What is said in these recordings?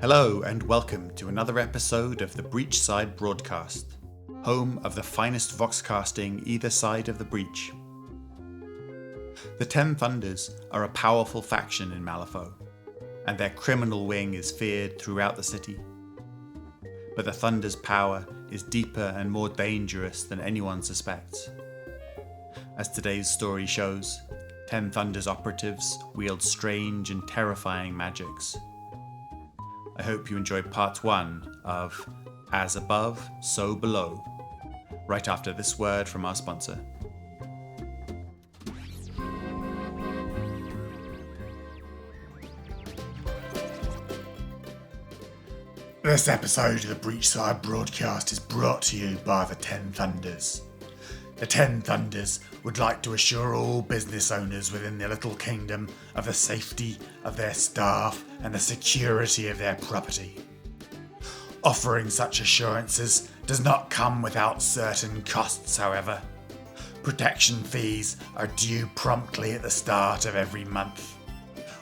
Hello and welcome to another episode of the Breachside Broadcast, home of the finest voxcasting either side of the breach. The Ten Thunders are a powerful faction in Malifaux, and their criminal wing is feared throughout the city. But the Thunder's power is deeper and more dangerous than anyone suspects. As today's story shows, Ten Thunders operatives wield strange and terrifying magics. I hope you enjoyed part 1 of As Above, So Below, right after this word from our sponsor. This episode of the Breachside Broadcast is brought to you by the Ten Thunders. The Ten Thunders would like to assure all business owners within their little kingdom of the safety of their staff and the security of their property. Offering such assurances does not come without certain costs, however. Protection fees are due promptly at the start of every month.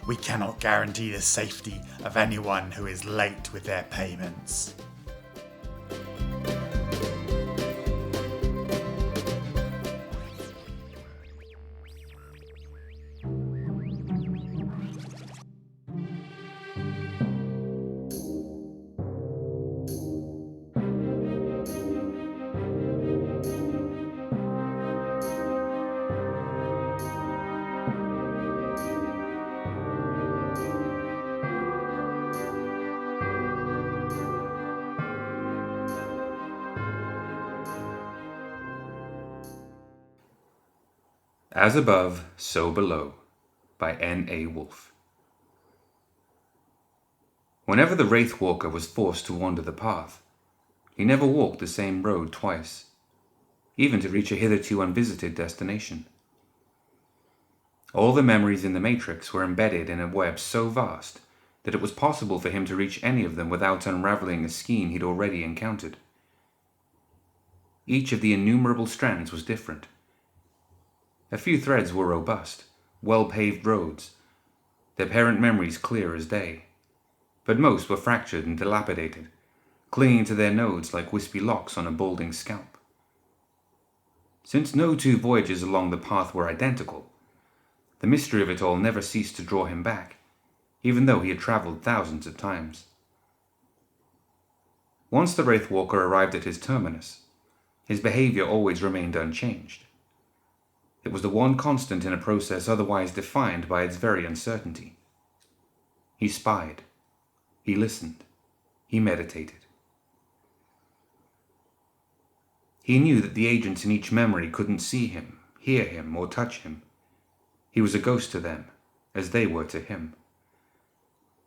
We cannot guarantee the safety of anyone who is late with their payments. As Above, So Below by N.A. Wolfe. Whenever the Wraithwalker was forced to wander the path, he never walked the same road twice, even to reach a hitherto unvisited destination. All the memories in the Matrix were embedded in a web so vast that it was possible for him to reach any of them without unraveling a skein he'd already encountered. Each of the innumerable strands was different. A few threads were robust, well-paved roads, their parent memories clear as day, but most were fractured and dilapidated, clinging to their nodes like wispy locks on a balding scalp. Since no two voyages along the path were identical, the mystery of it all never ceased to draw him back, even though he had travelled thousands of times. Once the Wraithwalker arrived at his terminus, his behaviour always remained unchanged. It was the one constant in a process otherwise defined by its very uncertainty. He spied. He listened. He meditated. He knew that the agents in each memory couldn't see him, hear him, or touch him. He was a ghost to them, as they were to him.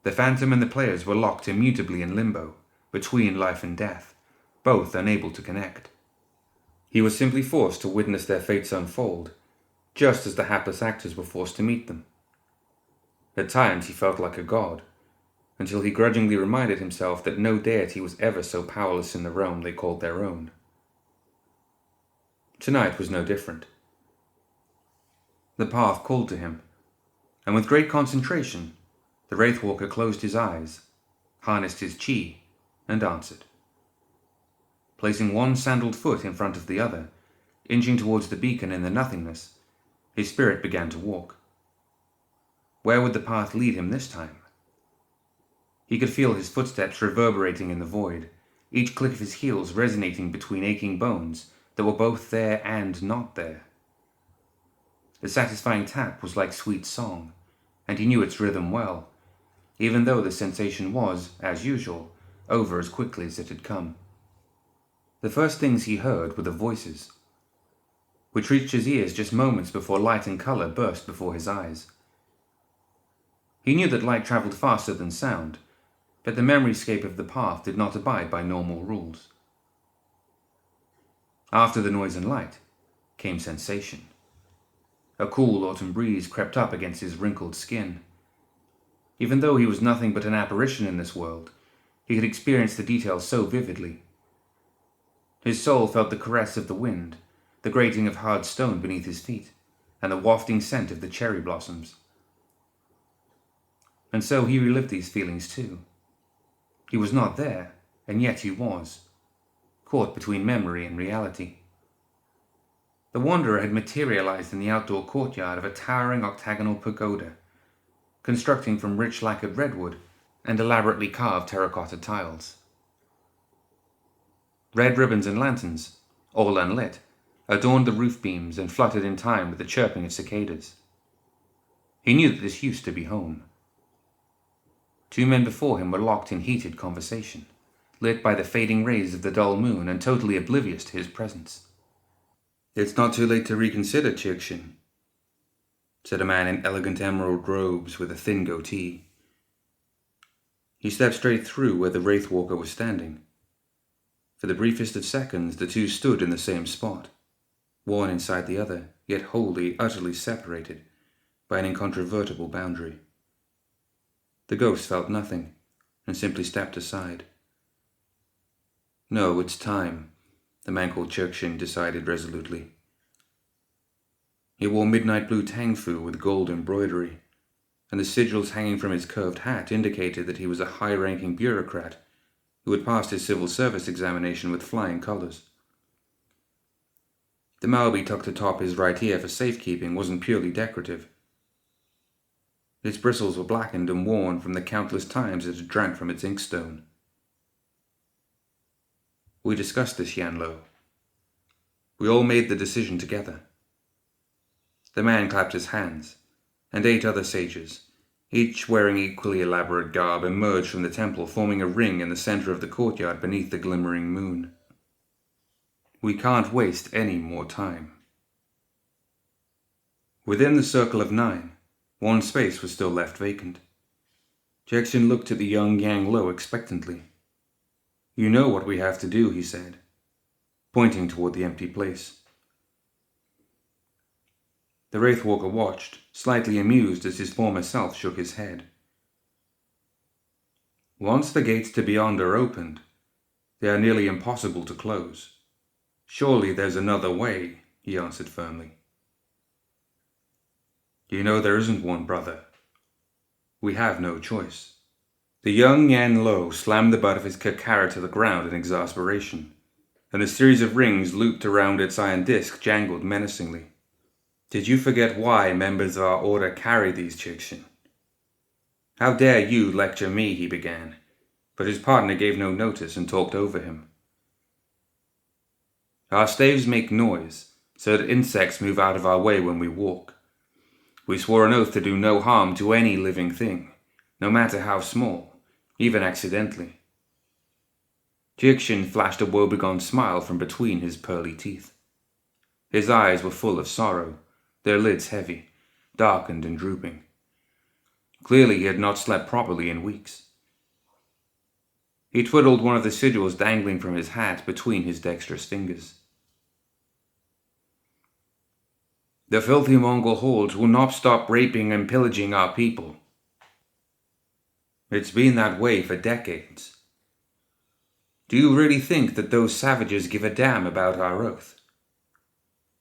The Phantom and the players were locked immutably in limbo, between life and death, both unable to connect. He was simply forced to witness their fates unfold, just as the hapless actors were forced to meet them. At times he felt like a god, until he grudgingly reminded himself that no deity was ever so powerless in the realm they called their own. Tonight was no different. The path called to him, and with great concentration, the Wraithwalker closed his eyes, harnessed his chi, and answered. Placing one sandaled foot in front of the other, inching towards the beacon in the nothingness, his spirit began to walk. Where would the path lead him this time? He could feel his footsteps reverberating in the void, each click of his heels resonating between aching bones that were both there and not there. The satisfying tap was like sweet song, and he knew its rhythm well, even though the sensation was, as usual, over as quickly as it had come. The first things he heard were the voices, which reached his ears just moments before light and colour burst before his eyes. He knew that light travelled faster than sound, but the memoryscape of the path did not abide by normal rules. After the noise and light came sensation. A cool autumn breeze crept up against his wrinkled skin. Even though he was nothing but an apparition in this world, he had experienced the details so vividly. His soul felt the caress of the wind, the grating of hard stone beneath his feet, and the wafting scent of the cherry blossoms. And so he relived these feelings too. He was not there, and yet he was, caught between memory and reality. The wanderer had materialized in the outdoor courtyard of a towering octagonal pagoda, constructing from rich lacquered redwood and elaborately carved terracotta tiles. Red ribbons and lanterns, all unlit, adorned the roof beams and fluttered in time with the chirping of cicadas. He knew that this used to be home. 2 men before him were locked in heated conversation, lit by the fading rays of the dull moon and totally oblivious to his presence. "It's not too late to reconsider, Chirkshin," said a man in elegant emerald robes with a thin goatee. He stepped straight through where the Wraithwalker was standing. For the briefest of seconds, the two stood in the same spot, one inside the other, yet wholly, utterly separated by an incontrovertible boundary. The ghost felt nothing, and simply stepped aside. "No, it's time," the man called Chirkshin decided resolutely. He wore midnight blue tangfu with gold embroidery, and the sigils hanging from his curved hat indicated that he was a high-ranking bureaucrat who had passed his civil service examination with flying colours. The Maobi tucked atop his right ear for safekeeping wasn't purely decorative. Its bristles were blackened and worn from the countless times it had drank from its inkstone. "We discussed this, Yanlo. We all made the decision together." The man clapped his hands, and 8 other sages, each wearing equally elaborate garb, emerged from the temple, forming a ring in the center of the courtyard beneath the glimmering moon. "We can't waste any more time." Within the circle of 9, one space was still left vacant. Jackson looked at the young Yang Lo expectantly. "You know what we have to do," he said, pointing toward the empty place. The Wraithwalker watched, slightly amused as his former self shook his head. "Once the gates to beyond are opened, they are nearly impossible to close. Surely there's another way," he answered firmly. "You know there isn't one, brother. We have no choice." The young Yan Lo slammed the butt of his kakara to the ground in exasperation, and a series of rings looped around its iron disc jangled menacingly. "Did you forget why members of our order carry these, Chixin? How dare you lecture me," he began, but his partner gave no notice and talked over him. "Our staves make noise, so that insects move out of our way when we walk. We swore an oath to do no harm to any living thing, no matter how small, even accidentally." Chixin flashed a woebegone smile from between his pearly teeth. His eyes were full of sorrow, their lids heavy, darkened and drooping. Clearly he had not slept properly in weeks. He twiddled one of the sigils dangling from his hat between his dexterous fingers. "The filthy Mongol hordes will not stop raping and pillaging our people. It's been that way for decades. Do you really think that those savages give a damn about our oath?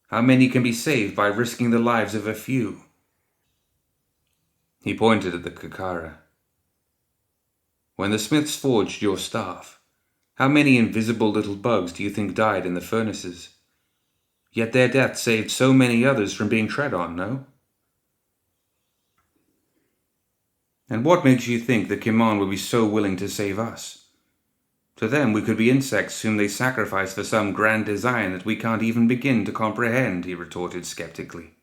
How many can be saved by risking the lives of a few?" He pointed at the kakara. "When the smiths forged your staff, how many invisible little bugs do you think died in the furnaces? Yet their death saved so many others from being tread on, no? And what makes you think the Kimon would be so willing to save us? To them we could be insects whom they sacrifice for some grand design that we can't even begin to comprehend," he retorted skeptically.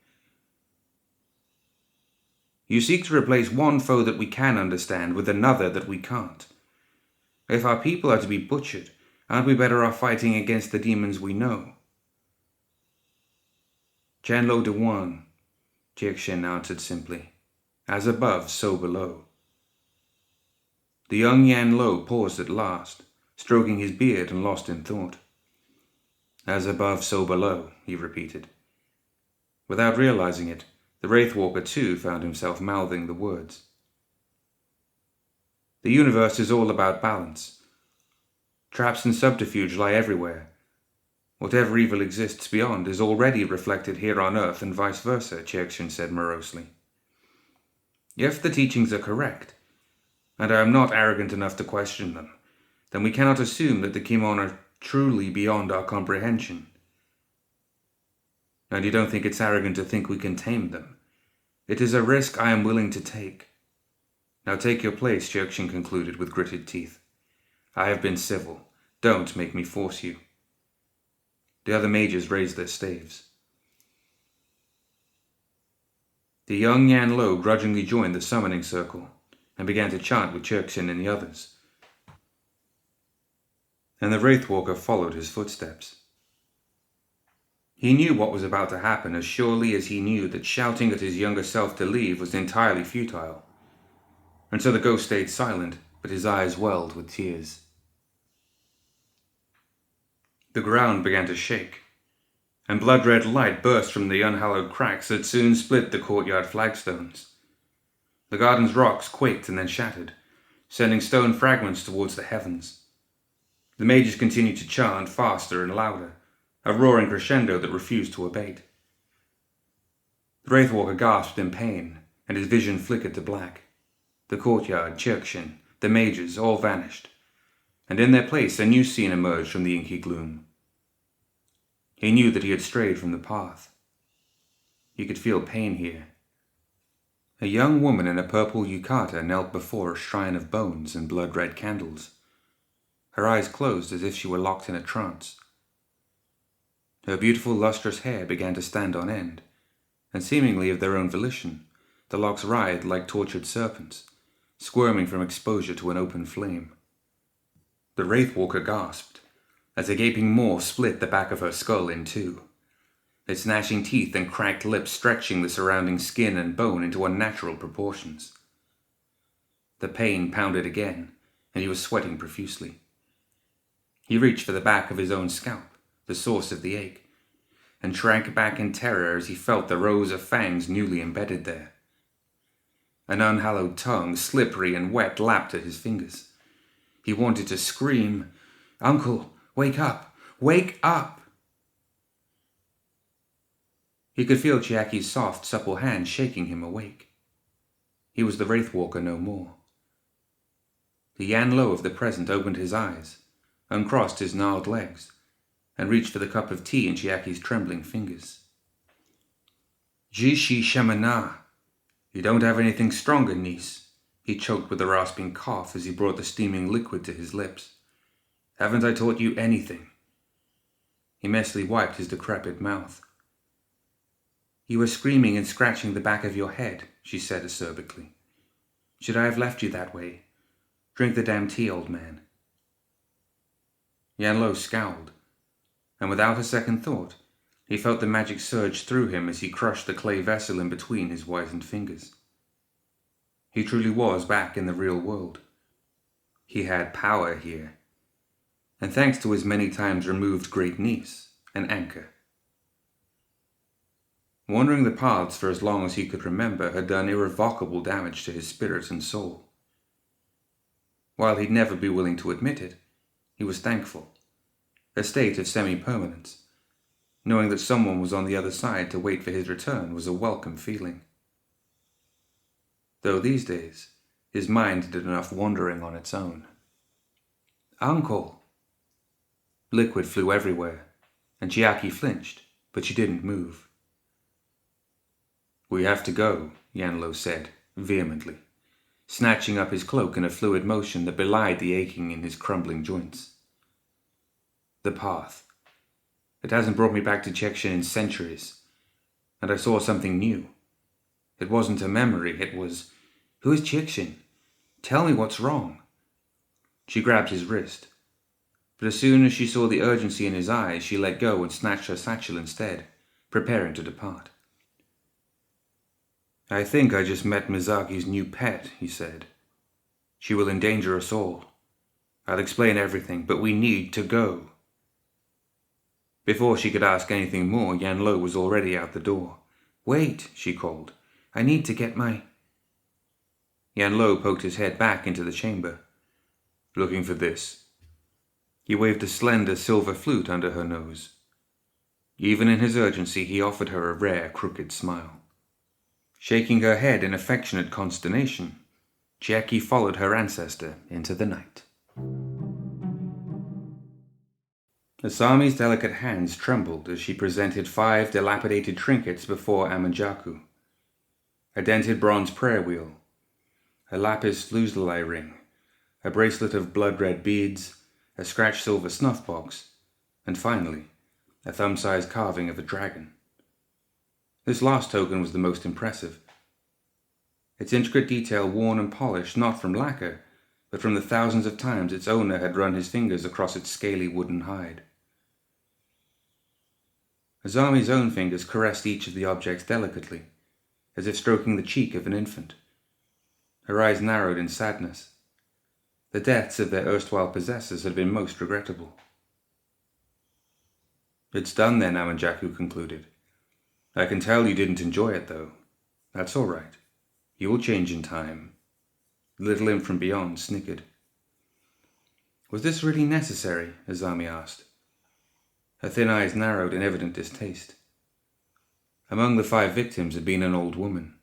"You seek to replace one foe that we can understand with another that we can't. If our people are to be butchered, aren't we better off fighting against the demons we know?" "Chanlo de Wan," Jiekshin answered simply. "As above, so below." The young Yan Lo paused at last, stroking his beard and lost in thought. "As above, so below," he repeated. Without realizing it, the Wraithwalker too found himself mouthing the words. The universe is all about balance. Traps and subterfuge lie everywhere. Whatever evil exists beyond is already reflected here on Earth and vice versa, Chirkshin said morosely. If the teachings are correct, and I am not arrogant enough to question them, then we cannot assume that the Kimon are truly beyond our comprehension. And you don't think it's arrogant to think we can tame them? It is a risk I am willing to take. Now take your place, Cherkshin concluded with gritted teeth. I have been civil. Don't make me force you. The other mages raised their staves. The young Yan Lo grudgingly joined the summoning circle and began to chant with Cherkshin and the others. And the Wraithwalker followed his footsteps. He knew what was about to happen as surely as he knew that shouting at his younger self to leave was entirely futile. And so the ghost stayed silent, but his eyes welled with tears. The ground began to shake, and blood-red light burst from the unhallowed cracks that soon split the courtyard flagstones. The garden's rocks quaked and then shattered, sending stone fragments towards the heavens. The mages continued to chant faster and louder, a roaring crescendo that refused to abate. The Wraithwalker gasped in pain, and his vision flickered to black. The courtyard, Cherkshin, the mages, all vanished, and in their place a new scene emerged from the inky gloom. He knew that he had strayed from the path. He could feel pain here. A young woman in a purple yukata knelt before a shrine of bones and blood-red candles. Her eyes closed as if she were locked in a trance. Her beautiful lustrous hair began to stand on end, and seemingly of their own volition, the locks writhed like tortured serpents, squirming from exposure to an open flame. The Wraithwalker gasped, as a gaping maw split the back of her skull in two, its gnashing teeth and cracked lips stretching the surrounding skin and bone into unnatural proportions. The pain pounded again, and he was sweating profusely. He reached for the back of his own scalp, the source of the ache, and shrank back in terror as he felt the rows of fangs newly embedded there. An unhallowed tongue, slippery and wet, lapped at his fingers. He wanted to scream, "Uncle, wake up! Wake up!" He could feel Chiaki's soft, supple hand shaking him awake. He was the Wraithwalker no more. The Yan Lo of the present opened his eyes, uncrossed his gnarled legs, and reached for the cup of tea in Chiaki's trembling fingers. "Jishi Shamana! You don't have anything stronger, niece," he choked with a rasping cough as he brought the steaming liquid to his lips. "Haven't I taught you anything?" He messily wiped his decrepit mouth. "You were screaming and scratching the back of your head," she said acerbically. "Should I have left you that way? Drink the damn tea, old man." Yan Lo scowled, and without a second thought, he felt the magic surge through him as he crushed the clay vessel in between his whitened fingers. He truly was back in the real world. He had power here, and thanks to his many times removed great niece, an anchor. Wandering the paths for as long as he could remember had done irrevocable damage to his spirit and soul. While he'd never be willing to admit it, he was thankful, a state of semi-permanence. Knowing that someone was on the other side to wait for his return was a welcome feeling. Though these days, his mind did enough wandering on its own. "Uncle!" Liquid flew everywhere, and Chiaki flinched, but she didn't move. "We have to go," Yan Lo said, vehemently, snatching up his cloak in a fluid motion that belied the aching in his crumbling joints. "The path. It hasn't brought me back to Cherkshin in centuries, and I saw something new. It wasn't a memory, it was, 'Who is Cherkshin? Tell me what's wrong.'" She grabbed his wrist, but as soon as she saw the urgency in his eyes, she let go and snatched her satchel instead, preparing to depart. "I think I just met Mizaki's new pet," he said. "She will endanger us all. I'll explain everything, but we need to go." Before she could ask anything more, Yan Lo was already out the door. "Wait," she called. "I need to get my—" Yan Lo poked his head back into the chamber. "Looking for this?" He waved a slender silver flute under her nose. Even in his urgency, he offered her a rare, crooked smile. Shaking her head in affectionate consternation, Chiaki followed her ancestor into the night. Asami's delicate hands trembled as she presented 5 dilapidated trinkets before Amanjaku. A dented bronze prayer wheel, a lapis lazuli ring, a bracelet of blood-red beads, a scratched silver snuff box, and finally, a thumb-sized carving of a dragon. This last token was the most impressive. Its intricate detail worn and polished not from lacquer, but from the thousands of times its owner had run his fingers across its scaly wooden hide. Asami's own fingers caressed each of the objects delicately, as if stroking the cheek of an infant. Her eyes narrowed in sadness. The deaths of their erstwhile possessors had been most regrettable. "It's done then," Amanjaku concluded. "I can tell you didn't enjoy it, though. That's all right. You'll change in time." The little imp from beyond snickered. "Was this really necessary?" Asami asked. Her thin eyes narrowed in evident distaste. Among the 5 victims had been an old woman.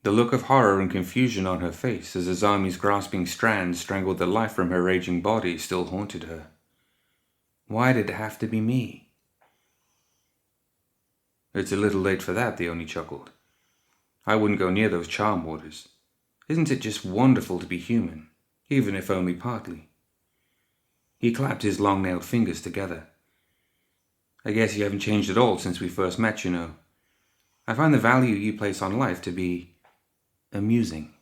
The look of horror and confusion on her face as Asami's grasping strands strangled the life from her raging body still haunted her. Why did it have to be me? "It's a little late for that," the Oni chuckled. "I wouldn't go near those charm waters. Isn't it just wonderful to be human, even if only partly?" He clapped his long-nailed fingers together. "I guess you haven't changed at all since we first met, you know. I find the value you place on life to be amusing."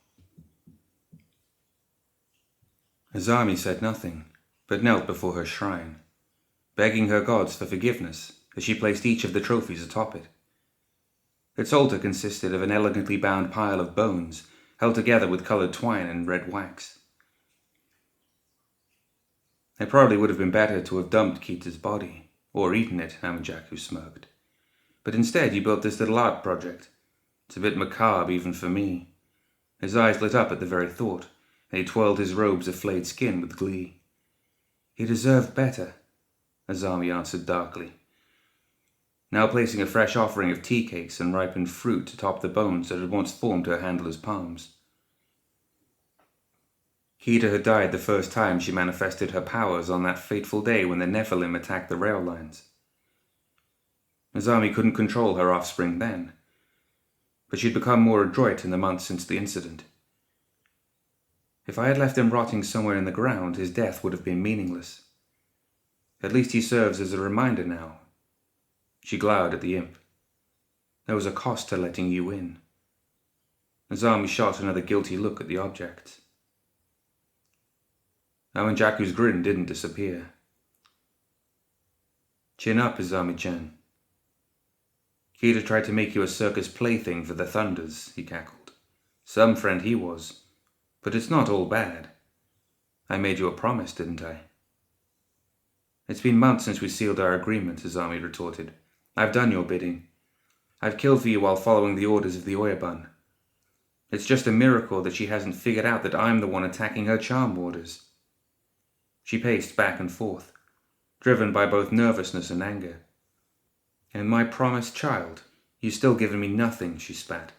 Asami said nothing, but knelt before her shrine, begging her gods for forgiveness as she placed each of the trophies atop it. Its altar consisted of an elegantly bound pile of bones held together with colored twine and red wax. It probably would have been better to have dumped Kita's body, or eaten it, Amanjaku smirked. "But instead you built this little art project. It's a bit macabre even for me." His eyes lit up at the very thought, and he twirled his robes of flayed skin with glee. "He deserved better," Asami answered darkly, now placing a fresh offering of tea cakes and ripened fruit atop the bones that had once formed her handler's palms. Kita had died the first time she manifested her powers on that fateful day when the Nephilim attacked the rail lines. Asami couldn't control her offspring then, but she'd become more adroit in the months since the incident. If I had left him rotting somewhere in the ground, his death would have been meaningless. At least he serves as a reminder now. She glowered at the imp. "There was a cost to letting you in." Asami shot another guilty look at the object. Amanjaku's grin didn't disappear. "Chin up, Asami-chan. Kita tried to make you a circus plaything for the Thunders," he cackled. "Some friend he was. But it's not all bad. I made you a promise, didn't I?" "It's been months since we sealed our agreement," Asami retorted. "I've done your bidding. I've killed for you while following the orders of the Oyabun. It's just a miracle that she hasn't figured out that I'm the one attacking her charm warders." She paced back and forth, driven by both nervousness and anger. "And my promised child, you've still given me nothing," she spat.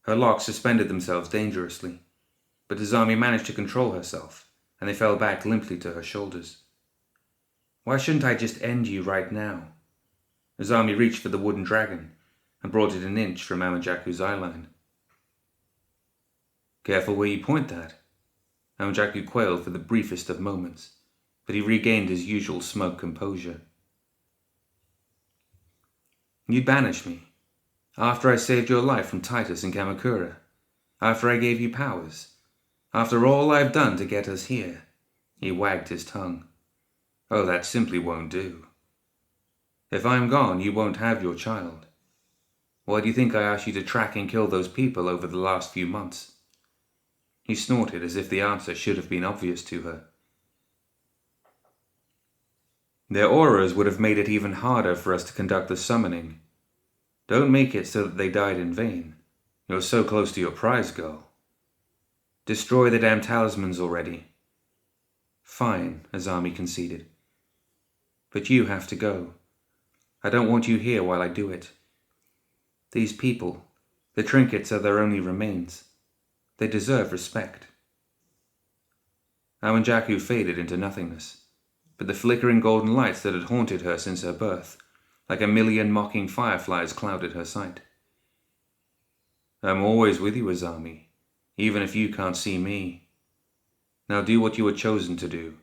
Her locks suspended themselves dangerously, but Asami managed to control herself, and they fell back limply to her shoulders. "Why shouldn't I just end you right now?" Asami reached for the wooden dragon and brought it an inch from Amanjaku's eyeline. "Careful where you point that." Amanjaku quailed for the briefest of moments, but he regained his usual smug composure. "You banished me, after I saved your life from Titus and Kamakura, after I gave you powers, after all I've done to get us here." He wagged his tongue. "Oh, that simply won't do. If I'm gone, you won't have your child. Why do you think I asked you to track and kill those people over the last few months?" He snorted as if the answer should have been obvious to her. "Their auras would have made it even harder for us to conduct the summoning. Don't make it so that they died in vain. You're so close to your prize, girl. Destroy the damn talismans already." "Fine," Asami conceded. "But you have to go. I don't want you here while I do it. These people, the trinkets are their only remains. They deserve respect." Amanjaku faded into nothingness, but the flickering golden lights that had haunted her since her birth, like a million mocking fireflies, clouded her sight. I'm always with you, Asami, even if you can't see me. Now do what you were chosen to do.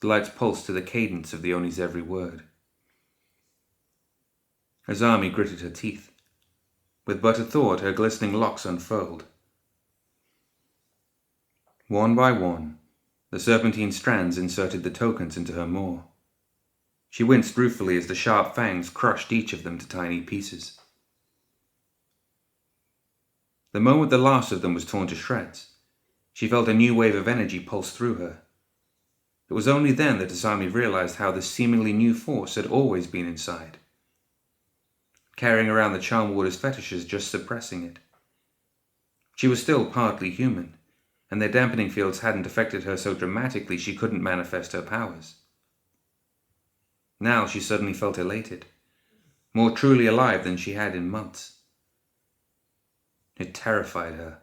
The lights pulsed to the cadence of the Oni's every word. Asami gritted her teeth. With but a thought, her glistening locks unfurled. One by one, the serpentine strands inserted the tokens into her maw. She winced ruefully as the sharp fangs crushed each of them to tiny pieces. The moment the last of them was torn to shreds, she felt a new wave of energy pulse through her. It was only then that Asami realized how this seemingly new force had always been inside. Carrying around the charm warder's fetishes, just suppressing it. She was still partly human, and their dampening fields hadn't affected her so dramatically she couldn't manifest her powers. Now she suddenly felt elated, more truly alive than she had in months. It terrified her.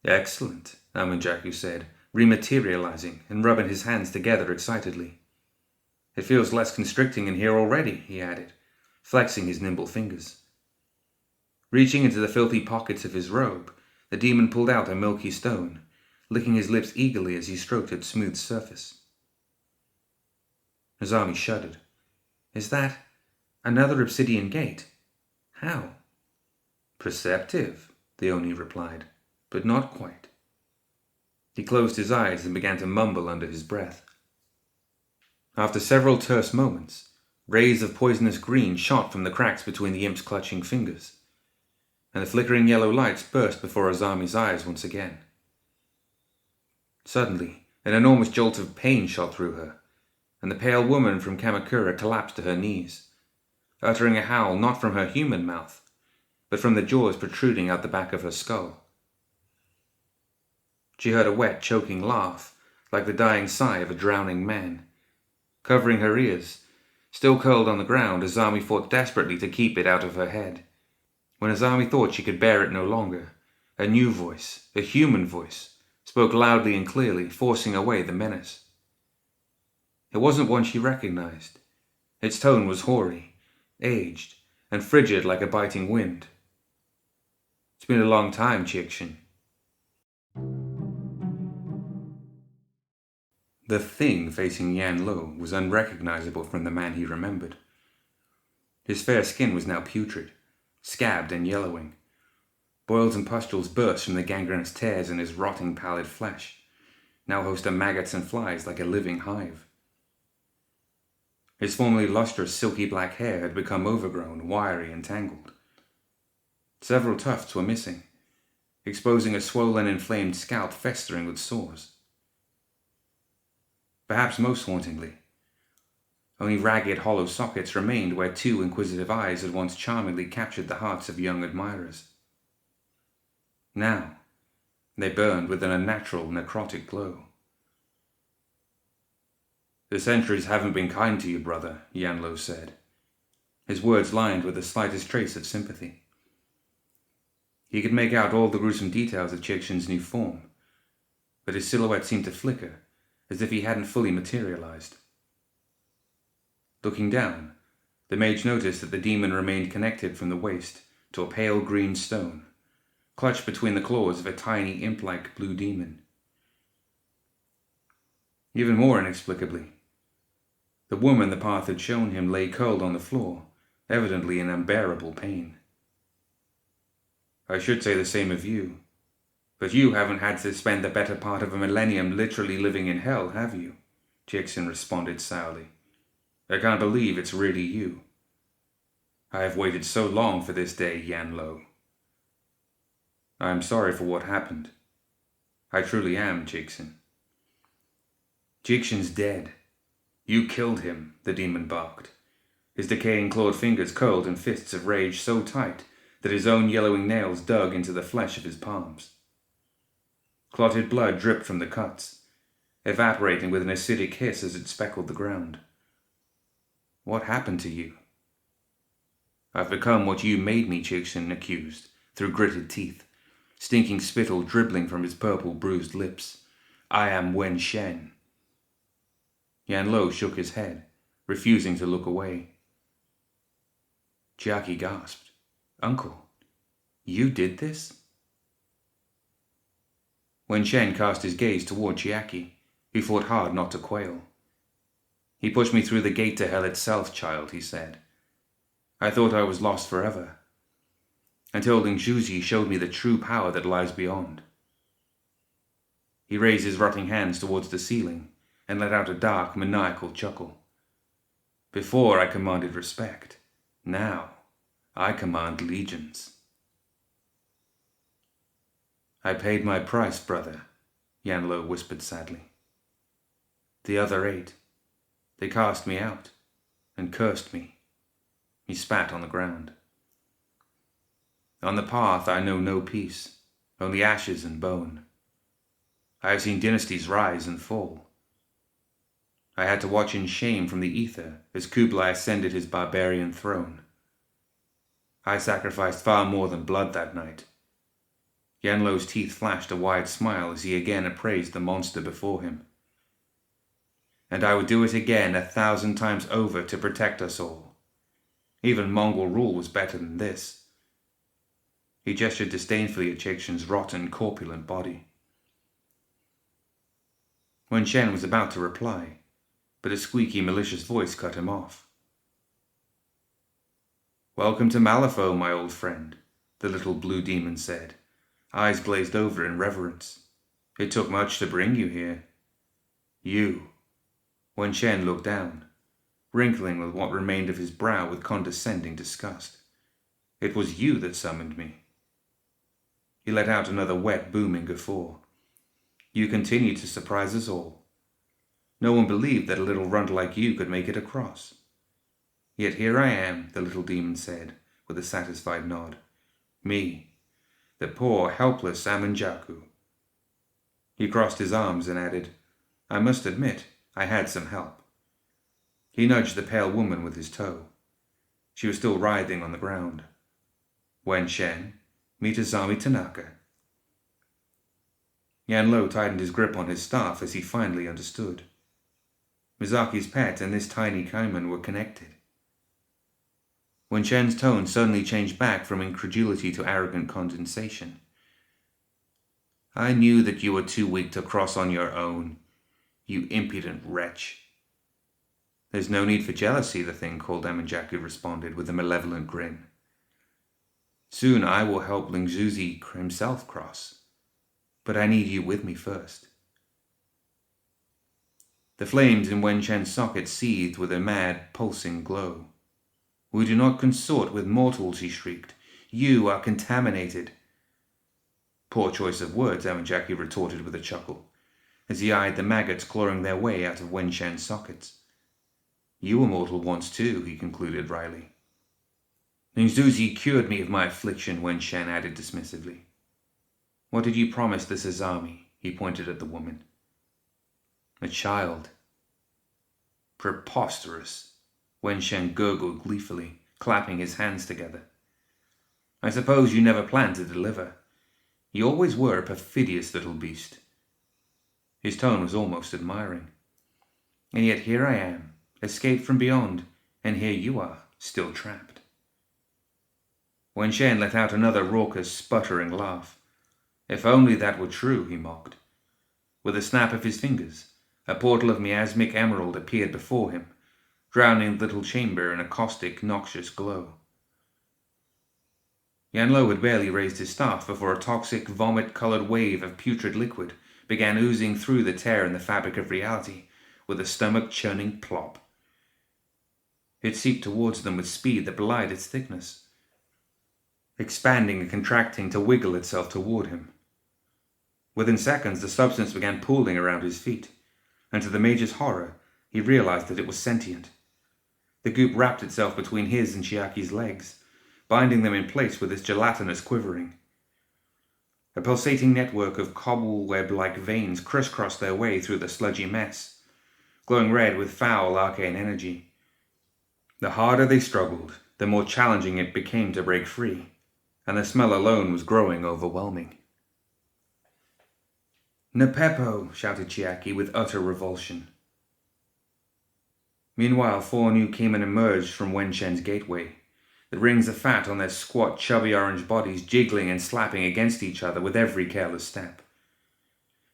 Excellent, Amanjaku said, rematerializing and rubbing his hands together excitedly. It feels less constricting in here already, he added, flexing his nimble fingers. Reaching into the filthy pockets of his robe, the demon pulled out a milky stone, licking his lips eagerly as he stroked its smooth surface. Asami shuddered. Is that another obsidian gate? How? Perceptive, the Oni replied, but not quite. He closed his eyes and began to mumble under his breath. After several terse moments, rays of poisonous green shot from the cracks between the imp's clutching fingers, and the flickering yellow lights burst before Asami's eyes once again. Suddenly, an enormous jolt of pain shot through her, and the pale woman from Kamakura collapsed to her knees, uttering a howl not from her human mouth, but from the jaws protruding out the back of her skull. She heard a wet, choking laugh, like the dying sigh of a drowning man. Covering her ears, still curled on the ground, Asami fought desperately to keep it out of her head. When Asami thought she could bear it no longer, a new voice, a human voice, spoke loudly and clearly, forcing away the menace. It wasn't one she recognized. Its tone was hoary, aged, and frigid like a biting wind. It's been a long time, Chikshin. The thing facing Yan Lo was unrecognizable from the man he remembered. His fair skin was now putrid, scabbed and yellowing. Boils and pustules burst from the gangrenous tears in his rotting pallid flesh, now host of maggots and flies like a living hive. His formerly lustrous silky black hair had become overgrown, wiry and tangled. Several tufts were missing, exposing a swollen, inflamed scalp festering with sores. Perhaps most hauntingly, only ragged, hollow sockets remained where two inquisitive eyes had once charmingly captured the hearts of young admirers. Now, they burned with an unnatural, necrotic glow. The centuries haven't been kind to you, brother, Yan Lo said, his words lined with the slightest trace of sympathy. He could make out all the gruesome details of Chikshin's new form, but his silhouette seemed to flicker, as if he hadn't fully materialized. Looking down, the mage noticed that the demon remained connected from the waist to a pale green stone, clutched between the claws of a tiny imp-like blue demon. Even more inexplicably, the woman the path had shown him lay curled on the floor, evidently in unbearable pain. I should say the same of you, but you haven't had to spend the better part of a millennium literally living in hell, have you? Chikshin responded sourly. I can't believe it's really you. I have waited so long for this day, Yan Lo. I am sorry for what happened. I truly am, Chikshin. Chikshin's dead. You killed him, the demon barked, his decaying clawed fingers curled in fists of rage so tight that his own yellowing nails dug into the flesh of his palms. Clotted blood dripped from the cuts, evaporating with an acidic hiss as it speckled the ground. What happened to you? I've become what you made me, Chikshin accused, through gritted teeth, stinking spittle dribbling from his purple, bruised lips, I am Wen Shen. Yan Lo shook his head, refusing to look away. Chiaki gasped. Uncle, you did this? Wen Shen cast his gaze toward Chiaki, who fought hard not to quail. He pushed me through the gate to hell itself, child, he said. I thought I was lost forever, until Ling Zhuzi showed me the true power that lies beyond. He raised his rotting hands towards the ceiling and let out a dark, maniacal chuckle. Before I commanded respect, now I command legions. I paid my price, brother, Yan Lo whispered sadly. The other 8, they cast me out and cursed me. He spat on the ground. On the path I know no peace, only ashes and bone. I have seen dynasties rise and fall. I had to watch in shame from the ether as Kublai ascended his barbarian throne. I sacrificed far more than blood that night. Yan Lo's teeth flashed a wide smile as he again appraised the monster before him. And I would do it again 1,000 times over to protect us all. Even Mongol rule was better than this. He gestured disdainfully at Chekchen's rotten, corpulent body. Wen Shen was about to reply, but a squeaky, malicious voice cut him off. Welcome to Malifaux, my old friend, the little blue demon said, eyes glazed over in reverence. It took much to bring you here. You. Wen Shen looked down, wrinkling with what remained of his brow with condescending disgust. It was you that summoned me. He let out another wet, booming guffaw. You continue to surprise us all. No one believed that a little runt like you could make it across. Yet here I am, the little demon said, with a satisfied nod. Me, the poor, helpless Amanjaku. He crossed his arms and added, I must admit, I had some help. He nudged the pale woman with his toe. She was still writhing on the ground. Wen Shen, meet Asami Tanaka. Yan Lo tightened his grip on his staff as he finally understood. Mizaki's pet and this tiny caiman were connected. Wen Shen's tone suddenly changed back from incredulity to arrogant condescension. I knew that you were too weak to cross on your own, you impudent wretch. There's no need for jealousy, the thing called Amanjaku responded with a malevolent grin. Soon I will help Ling Zhuzi himself cross, but I need you with me first. The flames in Wen Shen's socket seethed with a mad, pulsing glow. We do not consort with mortals, he shrieked. You are contaminated. Poor choice of words, Amanjaku retorted with a chuckle, as he eyed the maggots clawing their way out of Wen Shen's sockets. You were mortal once too, he concluded wryly. Ling Zhuzi cured me of my affliction, Wen Shen added dismissively. What did you promise this Asami? He pointed at the woman. A child. Preposterous, Wen Shen gurgled gleefully, clapping his hands together. I suppose you never planned to deliver. You always were a perfidious little beast. His tone was almost admiring. And yet here I am, escaped from beyond, and here you are, still trapped. Wen Shen let out another raucous, sputtering laugh. If only that were true, he mocked. With a snap of his fingers, a portal of miasmic emerald appeared before him, drowning the little chamber in a caustic, noxious glow. Yan Lo had barely raised his staff before a toxic, vomit-colored wave of putrid liquid began oozing through the tear in the fabric of reality with a stomach-churning plop. It seeped towards them with speed that belied its thickness, expanding and contracting to wiggle itself toward him. Within seconds, the substance began pooling around his feet, and to the Mage's horror, he realized that it was sentient. The goop wrapped itself between his and Chiaki's legs, binding them in place with its gelatinous quivering. A pulsating network of cobweb-like veins crisscrossed their way through the sludgy mess, glowing red with foul arcane energy. The harder they struggled, the more challenging it became to break free, and the smell alone was growing overwhelming. "Nepepo!" shouted Chiaki with utter revulsion. Meanwhile, 4 new Cayman emerged from Wenshen's gateway, the rings of fat on their squat, chubby orange bodies jiggling and slapping against each other with every careless step.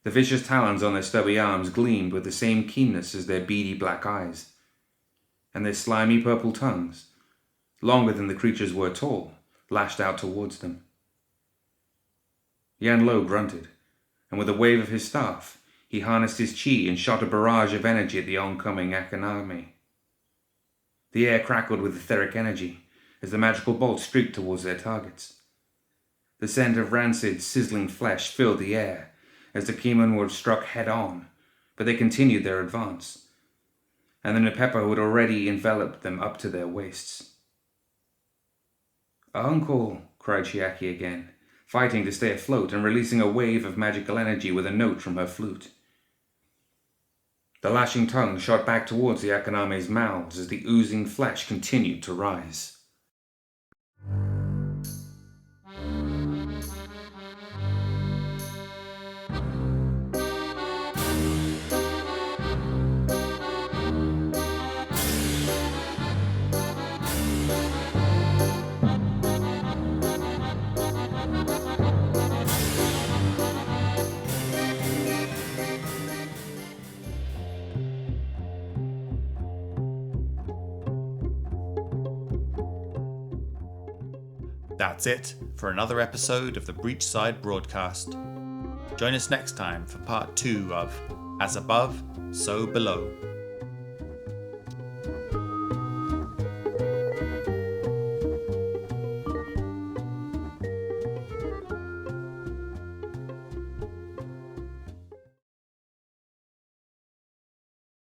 The vicious talons on their stubby arms gleamed with the same keenness as their beady black eyes, and their slimy purple tongues, longer than the creatures were tall, lashed out towards them. Yan Lo grunted, and with a wave of his staff, he harnessed his chi and shot a barrage of energy at the oncoming Akaname. The air crackled with etheric energy as the magical bolts streaked towards their targets. The scent of rancid, sizzling flesh filled the air as the Keeman were struck head-on, but they continued their advance, and the Nepepo had already enveloped them up to their waists. "Uncle!" cried Chiaki again, fighting to stay afloat and releasing a wave of magical energy with a note from her flute. The lashing tongue shot back towards the Akaname's mouths as the oozing flesh continued to rise. That's it for another episode of the Breachside Broadcast. Join us next time for part 2 of As Above, So Below.